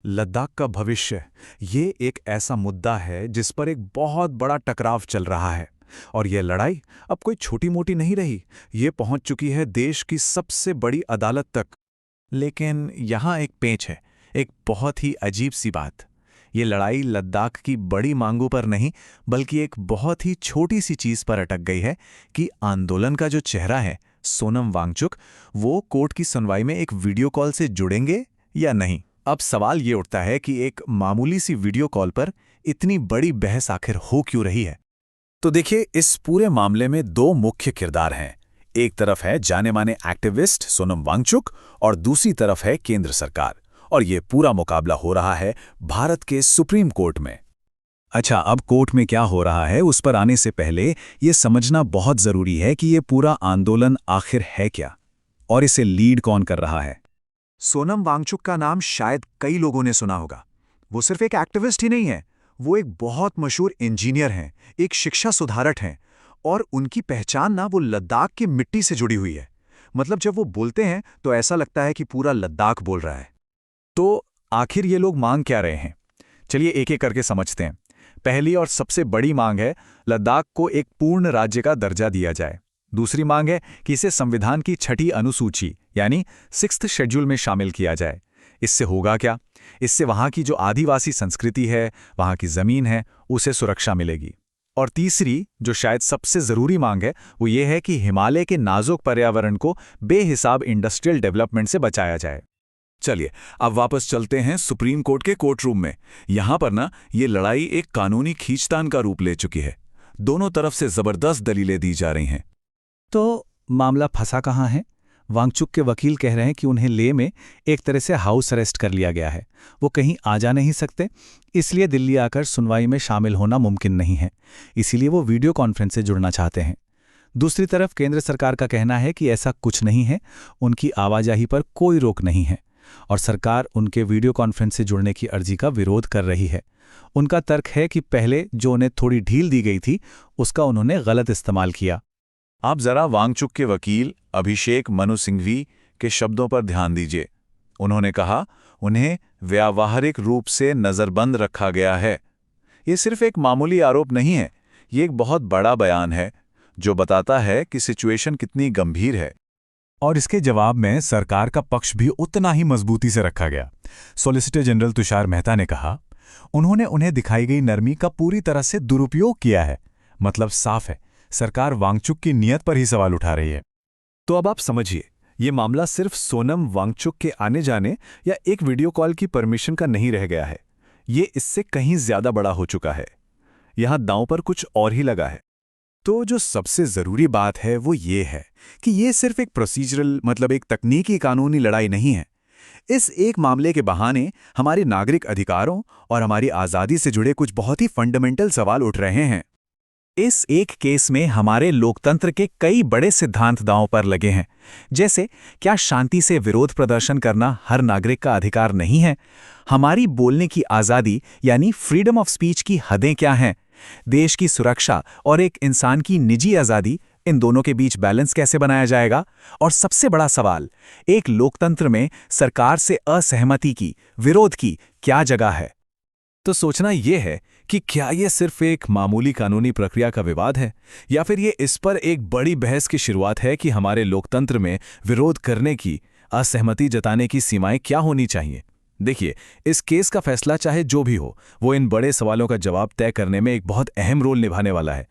लद्दाख का भविष्य ये एक ऐसा मुद्दा है जिस पर एक बहुत बड़ा टकराव चल रहा है। और यह लड़ाई अब कोई छोटी मोटी नहीं रही, ये पहुंच चुकी है देश की सबसे बड़ी अदालत तक। लेकिन यहाँ एक पेच है, एक बहुत ही अजीब सी बात। ये लड़ाई लद्दाख की बड़ी मांगों पर नहीं, बल्कि एक बहुत ही छोटी सी चीज पर अटक गई है कि आंदोलन का जो चेहरा है, सोनम वांगचुक, वो कोर्ट की सुनवाई में एक वीडियो कॉल से जुड़ेंगे या नहीं। अब सवाल ये उठता है कि एक मामूली सी वीडियो कॉल पर इतनी बड़ी बहस आखिर हो क्यों रही है। तो देखिए, इस पूरे मामले में दो मुख्य किरदार हैं। एक तरफ है जाने माने एक्टिविस्ट सोनम वांगचुक और दूसरी तरफ है केंद्र सरकार। और ये पूरा मुकाबला हो रहा है भारत के सुप्रीम कोर्ट में। अच्छा, अब कोर्ट में क्या हो रहा है उस पर आने से पहले ये समझना बहुत जरूरी है कि ये पूरा आंदोलन आखिर है क्या और इसे लीड कौन कर रहा है। सोनम वांगचुक का नाम शायद कई लोगों ने सुना होगा। वो सिर्फ एक एक्टिविस्ट ही नहीं है, वो एक बहुत मशहूर इंजीनियर हैं, एक शिक्षा सुधारक हैं। और उनकी पहचान ना वो लद्दाख की मिट्टी से जुड़ी हुई है। मतलब जब वो बोलते हैं तो ऐसा लगता है कि पूरा लद्दाख बोल रहा है। तो आखिर ये लोग मांग क्या रहे हैं? चलिए एक एक करके समझते हैं। पहली और सबसे बड़ी मांग है लद्दाख को एक पूर्ण राज्य का दर्जा दिया जाए। दूसरी मांग है कि इसे संविधान की 6ठी अनुसूची यानी 6th शेड्यूल में शामिल किया जाए। इससे होगा क्या? इससे वहाँ की जो आदिवासी संस्कृति है, वहाँ की जमीन है, उसे सुरक्षा मिलेगी। और तीसरी, जो शायद सबसे जरूरी मांग है, वो ये है कि हिमालय के नाजुक पर्यावरण को बेहिसाब इंडस्ट्रियल डेवलपमेंट से बचाया जाए। चलिए अब वापस चलते हैं सुप्रीम कोर्ट के कोर्ट रूम में। यहां पर ना ये लड़ाई एक कानूनी खींचतान का रूप ले चुकी है। दोनों तरफ से जबरदस्त दलीलें दी जा रही हैं। तो मामला फंसा कहाँ है? वांगचुक के वकील कह रहे हैं कि उन्हें लेह में एक तरह से हाउस अरेस्ट कर लिया गया है। वो कहीं आ जा नहीं सकते, इसलिए दिल्ली आकर सुनवाई में शामिल होना मुमकिन नहीं है। इसीलिए वो वीडियो कॉन्फ्रेंस से जुड़ना चाहते हैं। दूसरी तरफ केंद्र सरकार का कहना है कि ऐसा कुछ नहीं है, उनकी आवाजाही पर कोई रोक नहीं है और सरकार उनके वीडियो कॉन्फ्रेंस से जुड़ने की अर्जी का विरोध कर रही है। उनका तर्क है कि पहले जो उन्हें थोड़ी ढील दी गई थी, उसका उन्होंने गलत इस्तेमाल किया। आप जरा वांगचुक के वकील अभिषेक मनु सिंघवी के शब्दों पर ध्यान दीजिए। उन्होंने कहा उन्हें व्यावहारिक रूप से नजरबंद रखा गया है। ये सिर्फ एक मामूली आरोप नहीं है, ये एक बहुत बड़ा बयान है जो बताता है कि सिचुएशन कितनी गंभीर है। और इसके जवाब में सरकार का पक्ष भी उतना ही मजबूती से रखा गया। सॉलिसिटर जनरल तुषार मेहता ने कहा उन्होंने उन्हें दिखाई गई नरमी का पूरी तरह से दुरुपयोग किया है। मतलब साफ है, सरकार वांगचुक की नीयत पर ही सवाल उठा रही है। तो अब आप समझिए, ये मामला सिर्फ सोनम वांगचुक के आने जाने या एक वीडियो कॉल की परमिशन का नहीं रह गया है। ये इससे कहीं ज्यादा बड़ा हो चुका है। यहां दांव पर कुछ और ही लगा है। तो जो सबसे जरूरी बात है वो ये है कि ये सिर्फ एक प्रोसीजरल, मतलब एक तकनीकी कानूनी लड़ाई नहीं है। इस एक मामले के बहाने हमारे नागरिक अधिकारों और हमारी आज़ादी से जुड़े कुछ बहुत ही फंडामेंटल सवाल उठ रहे हैं। इस एक केस में हमारे लोकतंत्र के कई बड़े सिद्धांत दांव पर लगे हैं। जैसे, क्या शांति से विरोध प्रदर्शन करना हर नागरिक का अधिकार नहीं है? हमारी बोलने की आज़ादी यानी फ्रीडम ऑफ स्पीच की हदें क्या हैं? देश की सुरक्षा और एक इंसान की निजी आज़ादी, इन दोनों के बीच बैलेंस कैसे बनाया जाएगा? और सबसे बड़ा सवाल, एक लोकतंत्र में सरकार से असहमति की, विरोध की क्या जगह है? तो सोचना यह है कि क्या यह सिर्फ एक मामूली कानूनी प्रक्रिया का विवाद है, या फिर यह इस पर एक बड़ी बहस की शुरुआत है कि हमारे लोकतंत्र में विरोध करने की, असहमति जताने की सीमाएं क्या होनी चाहिए। देखिए, इस केस का फैसला चाहे जो भी हो, वो इन बड़े सवालों का जवाब तय करने में एक बहुत अहम रोल निभाने वाला है।